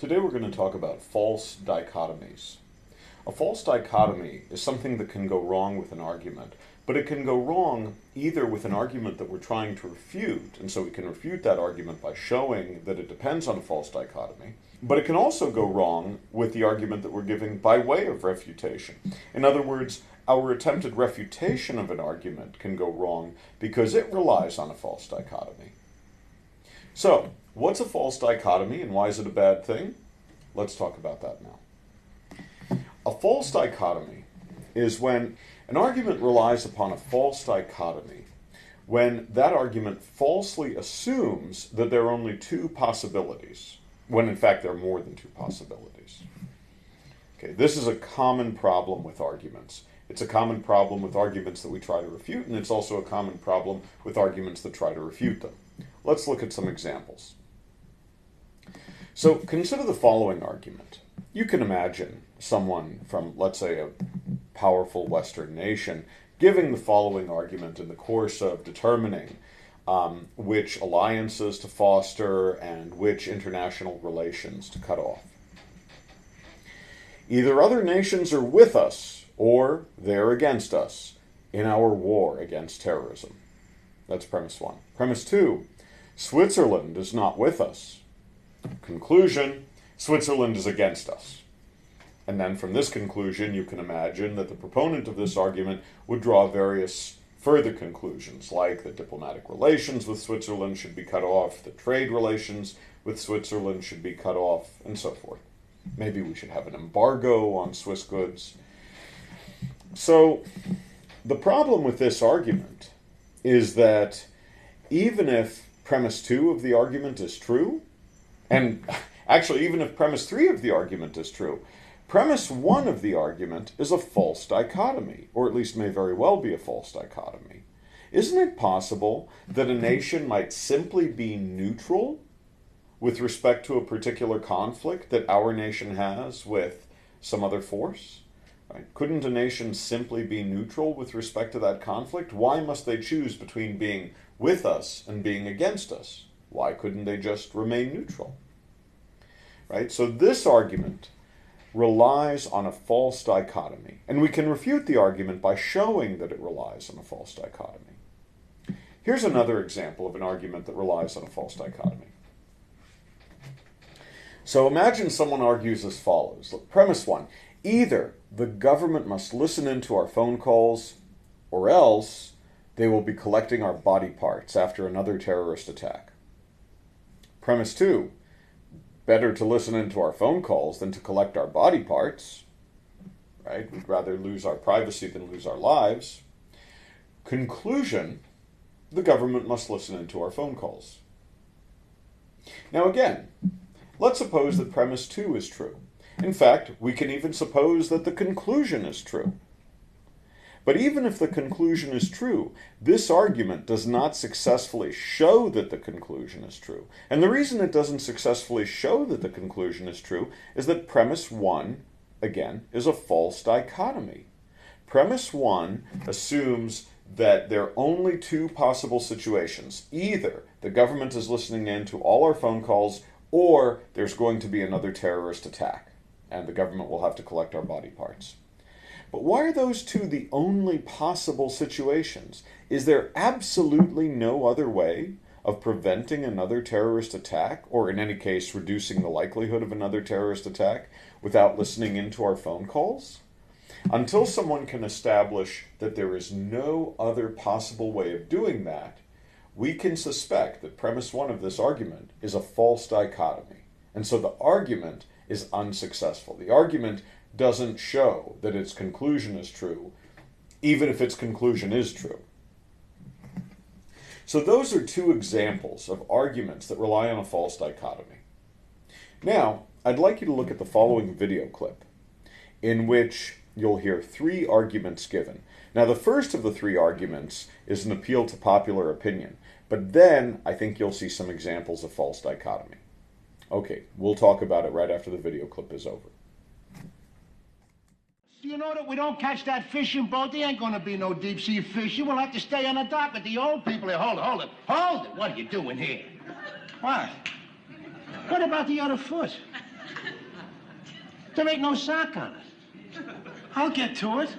Today we're going to talk about false dichotomies. A false dichotomy is something that can go wrong with an argument, but it can go wrong either with an argument that we're trying to refute, and so we can refute that argument by showing that it depends on a false dichotomy, but it can also go wrong with the argument that we're giving by way of refutation. In other words, our attempted refutation of an argument can go wrong because it relies on a false dichotomy. So, what's a false dichotomy and why is it a bad thing? Let's talk about that now. A false dichotomy is when an argument relies upon a false dichotomy, when that argument falsely assumes that there are only two possibilities, when in fact there are more than two possibilities. Okay, this is a common problem with arguments. It's a common problem with arguments that we try to refute, and it's also a common problem with arguments that try to refute them. Let's look at some examples. So consider the following argument. You can imagine someone from, let's say, a powerful Western nation giving the following argument in the course of determining which alliances to foster and which international relations to cut off. Either other nations are with us or they're against us in our war against terrorism. That's premise one. Premise two, Switzerland is not with us. Conclusion, Switzerland is against us. And then from this conclusion, you can imagine that the proponent of this argument would draw various further conclusions, like that diplomatic relations with Switzerland should be cut off, that trade relations with Switzerland should be cut off, and so forth. Maybe we should have an embargo on Swiss goods. So, the problem with this argument is that even if premise 2 of the argument is true, and actually even if premise 3 of the argument is true, premise 1 of the argument is a false dichotomy, or at least may very well be a false dichotomy. Isn't it possible that a nation might simply be neutral with respect to a particular conflict that our nation has with some other force? Right? Couldn't a nation simply be neutral with respect to that conflict? Why must they choose between being with us and being against us? Why couldn't they just remain neutral? Right? So this argument relies on a false dichotomy, and we can refute the argument by showing that it relies on a false dichotomy. Here's another example of an argument that relies on a false dichotomy. So imagine someone argues as follows. Look, premise 1, either the government must listen into our phone calls, or else they will be collecting our body parts after another terrorist attack. Premise 2, better to listen into our phone calls than to collect our body parts. Right? We'd rather lose our privacy than lose our lives. Conclusion, the government must listen into our phone calls. Now again, let's suppose that premise 2 is true. In fact, we can even suppose that the conclusion is true. But even if the conclusion is true, this argument does not successfully show that the conclusion is true. And the reason it doesn't successfully show that the conclusion is true is that premise 1, again, is a false dichotomy. Premise 1 assumes that there are only two possible situations. Either the government is listening in to all our phone calls, or there's going to be another terrorist attack, and the government will have to collect our body parts. But why are those two the only possible situations? Is there absolutely no other way of preventing another terrorist attack, or in any case, reducing the likelihood of another terrorist attack, without listening into our phone calls? Until someone can establish that there is no other possible way of doing that, we can suspect that premise 1 of this argument is a false dichotomy. And so the argument is unsuccessful. The argument doesn't show that its conclusion is true, even if its conclusion is true. So those are two examples of arguments that rely on a false dichotomy. Now, I'd like you to look at the following video clip, in which you'll hear 3 arguments given. Now, the first of the 3 arguments is an appeal to popular opinion, but then I think you'll see some examples of false dichotomy. Okay, we'll talk about it right after the video clip is over. Do you know that we don't catch that fishing boat? There ain't gonna be no deep sea fishing. We'll have to stay on the dock. But the old people here, hold it. What are you doing here? What? What about the other foot? There ain't no sock on it. I'll get to it.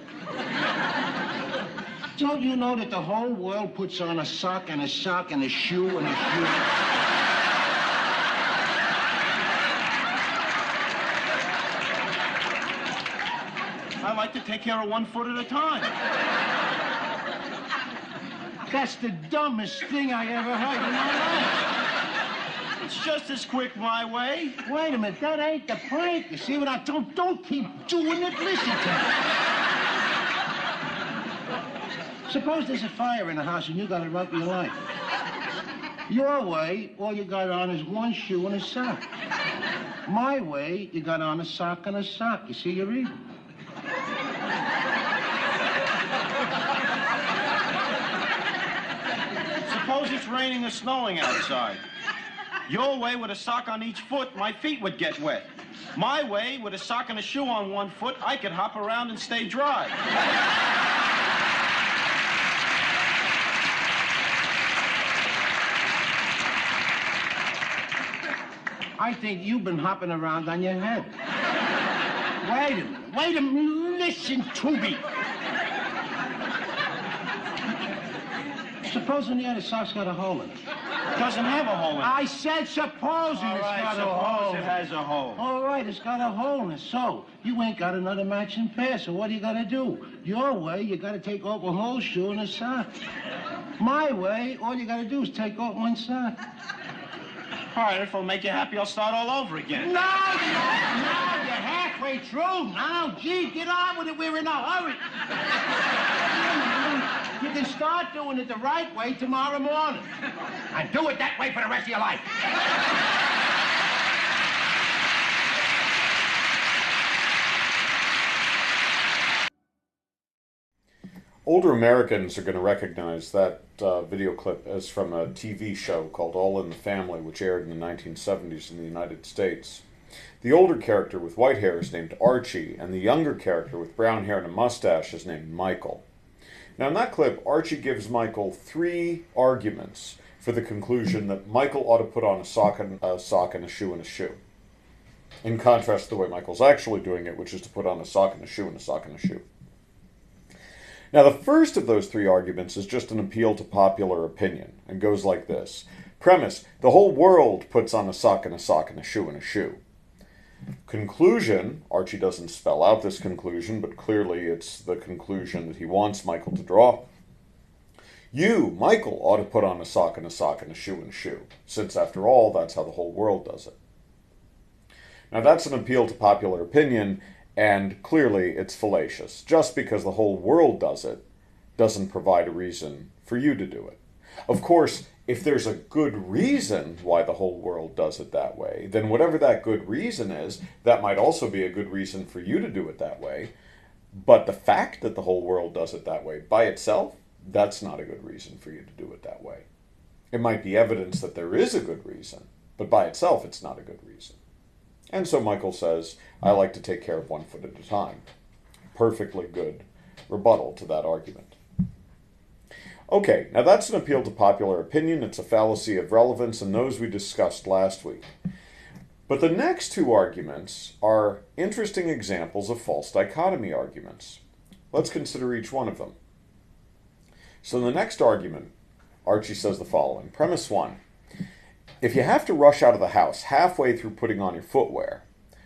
Don't you know that the whole world puts on a sock and a sock and a shoe and a shoe? I like to take care of 1 foot at a time. That's the dumbest thing I ever heard in my life. It's just as quick my way. Wait a minute, that ain't the point. You see what I don't keep doing it. Listen to me. Suppose there's a fire in the house and you got to run for your life. Your way, all you got on is 1 shoe and a sock. My way, you got on a sock and a sock. You see, you're even. Suppose it's raining or snowing outside. Your way, with a sock on each foot, my feet would get wet. My way, with a sock and a shoe on 1 foot, I could hop around and stay dry. I think you've been hopping around on your head. Wait a minute, listen to me. Supposing the other sock's got a hole in it. It doesn't have a hole in it. I said supposing All it's right, got a hole. suppose it has a hole. All right, it's got a hole in it. So, you ain't got another matching pair, so what do you gotta do? Your way, you gotta take off a whole shoe and a sock. My way, all you gotta do is take off 1 sock. All right, if it'll make you happy, I'll start all over again. No, you're halfway through. Now, gee, get on with it. We're in a hurry. You can start doing it the right way tomorrow morning. And do it that way for the rest of your life. Older Americans are going to recognize that video clip as from a TV show called All in the Family, which aired in the 1970s in the United States. The older character with white hair is named Archie, and the younger character with brown hair and a mustache is named Michael. Now, in that clip, Archie gives Michael 3 arguments for the conclusion that Michael ought to put on a sock and a shoe and a shoe. In contrast to the way Michael's actually doing it, which is to put on a sock and a shoe and a sock and a shoe. Now, the first of those 3 arguments is just an appeal to popular opinion, and goes like this. Premise: the whole world puts on a sock and a sock and a shoe and a shoe. Conclusion: Archie doesn't spell out this conclusion, but clearly it's the conclusion that he wants Michael to draw. You, Michael, ought to put on a sock and a sock and a shoe and a shoe, since after all, that's how the whole world does it. Now, that's an appeal to popular opinion, and clearly it's fallacious. Just because the whole world does it doesn't provide a reason for you to do it. Of course, if there's a good reason why the whole world does it that way, then whatever that good reason is, that might also be a good reason for you to do it that way. But the fact that the whole world does it that way by itself, that's not a good reason for you to do it that way. It might be evidence that there is a good reason, but by itself it's not a good reason. And so Michael says, I like to take care of 1 foot at a time. Perfectly good rebuttal to that argument. Okay, now that's an appeal to popular opinion. It's a fallacy of relevance, and those we discussed last week. But the next 2 arguments are interesting examples of false dichotomy arguments. Let's consider each one of them. So in the next argument, Archie says the following. Premise 1. If you have to rush out of the house halfway through putting on your footwear,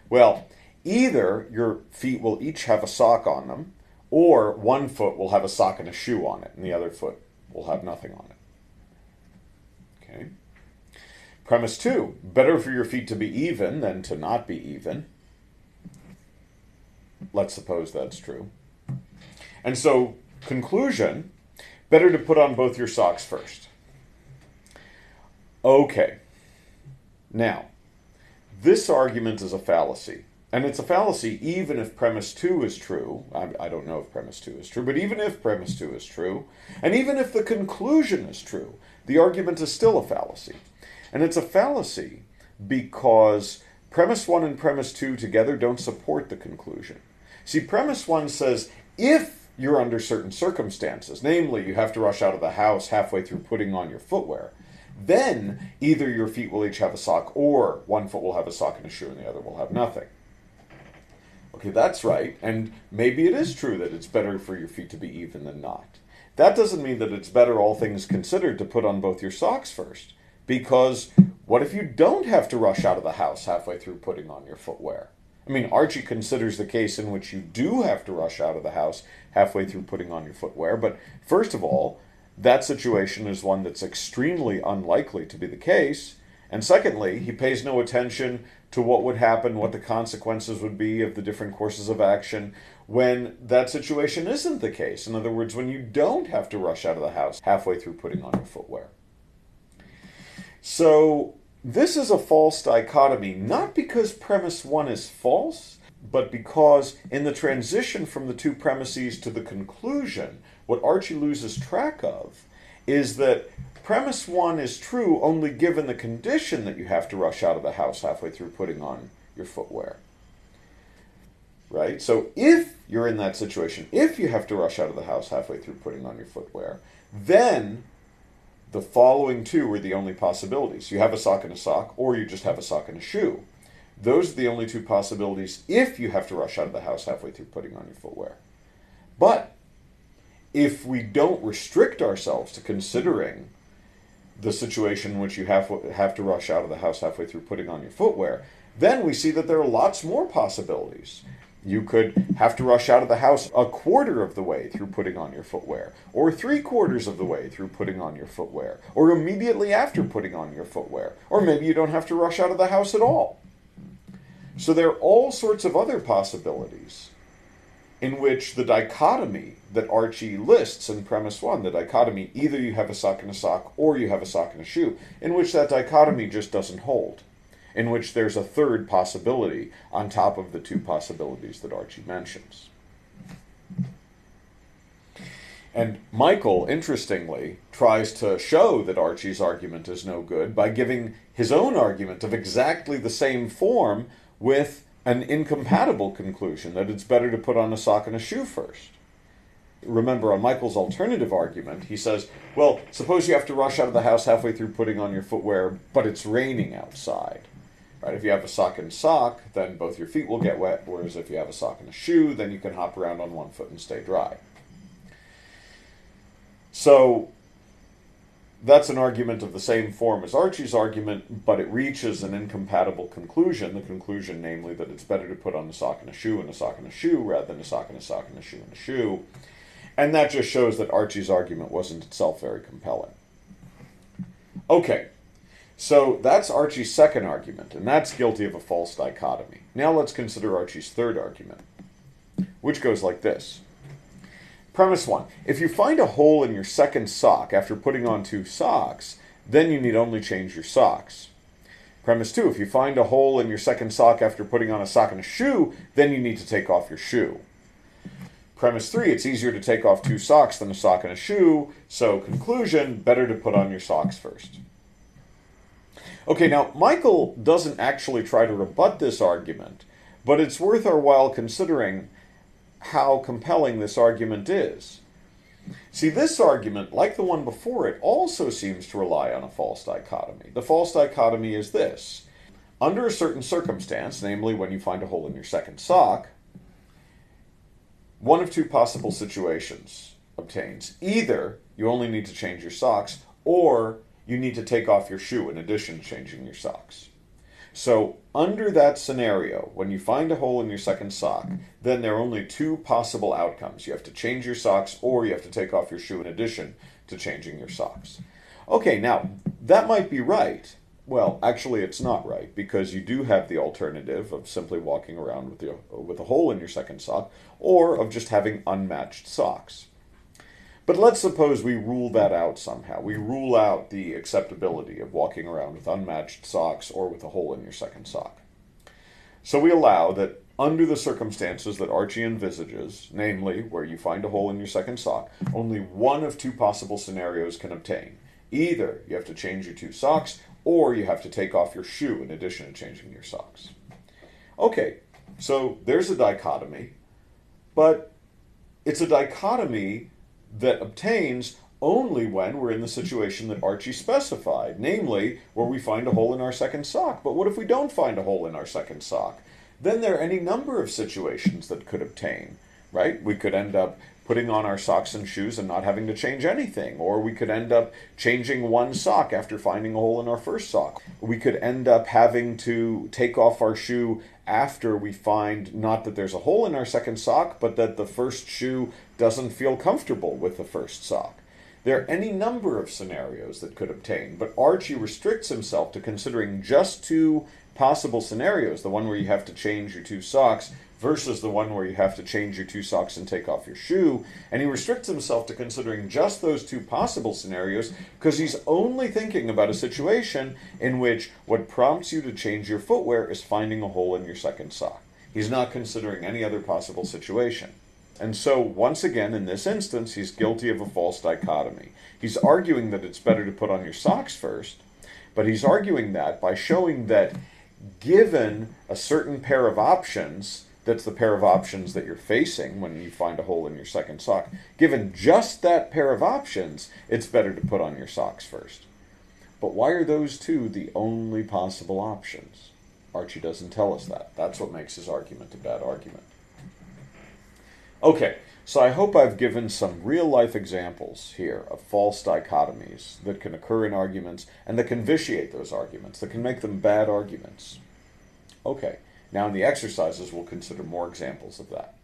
well, either your feet will each have a sock on them, or 1 foot will have a sock and a shoe on it, and the other foot will have nothing on it. Okay. Premise 2. Better for your feet to be even than to not be even. Let's suppose that's true. And so, conclusion, better to put on both your socks first. Okay. Now, this argument is a fallacy. And it's a fallacy even if premise 2 is true. I don't know if premise 2 is true, but even if premise 2 is true, and even if the conclusion is true, the argument is still a fallacy. And it's a fallacy because premise 1 and premise 2 together don't support the conclusion. See, premise 1 says if you're under certain circumstances, namely you have to rush out of the house halfway through putting on your footwear, then either your feet will each have a sock, or one foot will have a sock and a shoe and the other will have nothing. Okay, that's right, and maybe it is true that it's better for your feet to be even than not. That doesn't mean that it's better, all things considered, to put on both your socks first. Because what if you don't have to rush out of the house halfway through putting on your footwear? I mean, Archie considers the case in which you do have to rush out of the house halfway through putting on your footwear, but first of all, that situation is one that's extremely unlikely to be the case, and secondly, he pays no attention to what would happen, what the consequences would be of the different courses of action when that situation isn't the case. In other words, when you don't have to rush out of the house halfway through putting on your footwear. So this is a false dichotomy, not because premise 1 is false, but because in the transition from the two premises to the conclusion, what Archie loses track of is that premise 1 is true only given the condition that you have to rush out of the house halfway through putting on your footwear. Right? So if you're in that situation, if you have to rush out of the house halfway through putting on your footwear, then the following two are the only possibilities. You have a sock and a sock, or you just have a sock and a shoe. Those are the only two possibilities if you have to rush out of the house halfway through putting on your footwear. But if we don't restrict ourselves to considering the situation in which you have to rush out of the house halfway through putting on your footwear, then we see that there are lots more possibilities. You could have to rush out of the house a quarter of the way through putting on your footwear, or 3/4 of the way through putting on your footwear, or immediately after putting on your footwear, or maybe you don't have to rush out of the house at all. So there are all sorts of other possibilities in which the dichotomy that Archie lists in premise 1, the dichotomy, either you have a sock and a sock or you have a sock and a shoe, in which that dichotomy just doesn't hold, in which there's a third possibility on top of the two possibilities that Archie mentions. And Michael, interestingly, tries to show that Archie's argument is no good by giving his own argument of exactly the same form with an incompatible conclusion, that it's better to put on a sock and a shoe first. Remember, on Michael's alternative argument, he says, well, suppose you have to rush out of the house halfway through putting on your footwear, but it's raining outside. Right? If you have a sock and sock, then both your feet will get wet, whereas if you have a sock and a shoe, then you can hop around on one foot and stay dry. So that's an argument of the same form as Archie's argument, but it reaches an incompatible conclusion, the conclusion, namely, that it's better to put on a sock and a shoe and a sock and a shoe rather than a sock and a sock and a shoe and a shoe. And that just shows that Archie's argument wasn't itself very compelling. Okay, so that's Archie's second argument, and that's guilty of a false dichotomy. Now let's consider Archie's third argument, which goes like this. Premise 1. If you find a hole in your second sock after putting on 2 socks, then you need only change your socks. Premise 2. If you find a hole in your second sock after putting on a sock and a shoe, then you need to take off your shoe. Premise 3. It's easier to take off 2 socks than a sock and a shoe, so conclusion, better to put on your socks first. Okay, now Michael doesn't actually try to rebut this argument, but it's worth our while considering how compelling this argument is. See, this argument, like the one before it, also seems to rely on a false dichotomy. The false dichotomy is this. Under a certain circumstance, namely when you find a hole in your second sock, one of two possible situations obtains. Either you only need to change your socks, or you need to take off your shoe in addition to changing your socks. So, under that scenario, when you find a hole in your second sock, then there are only 2 possible outcomes. You have to change your socks, or you have to take off your shoe in addition to changing your socks. Okay, now, that might be right. Well, actually, it's not right, because you do have the alternative of simply walking around with a hole in your second sock, or of just having unmatched socks. But let's suppose we rule that out somehow. We rule out the acceptability of walking around with unmatched socks or with a hole in your second sock. So we allow that under the circumstances that Archie envisages, namely where you find a hole in your second sock, only one of 2 possible scenarios can obtain. Either you have to change your 2 socks, or you have to take off your shoe in addition to changing your socks. Okay, so there's a dichotomy, but it's a dichotomy that obtains only when we're in the situation that Archie specified, namely where we find a hole in our second sock. But what if we don't find a hole in our second sock? Then there are any number of situations that could obtain, right? We could end up putting on our socks and shoes and not having to change anything. Or we could end up changing one sock after finding a hole in our first sock. We could end up having to take off our shoe after we find not that there's a hole in our second sock, but that the first shoe doesn't feel comfortable with the first sock. There are any number of scenarios that could obtain, but Archie restricts himself to considering just two possible scenarios, the one where you have to change your two socks versus the one where you have to change your two socks and take off your shoe, and he restricts himself to considering just those two possible scenarios because he's only thinking about a situation in which what prompts you to change your footwear is finding a hole in your second sock. He's not considering any other possible situation. And so, once again, in this instance, he's guilty of a false dichotomy. He's arguing that it's better to put on your socks first, but he's arguing that by showing that given a certain pair of options, that's the pair of options that you're facing when you find a hole in your second sock, given just that pair of options, it's better to put on your socks first. But why are those two the only possible options? Archie doesn't tell us that. That's what makes his argument a bad argument. Okay, so I hope I've given some real-life examples here of false dichotomies that can occur in arguments and that can vitiate those arguments, that can make them bad arguments. Okay, now in the exercises we'll consider more examples of that.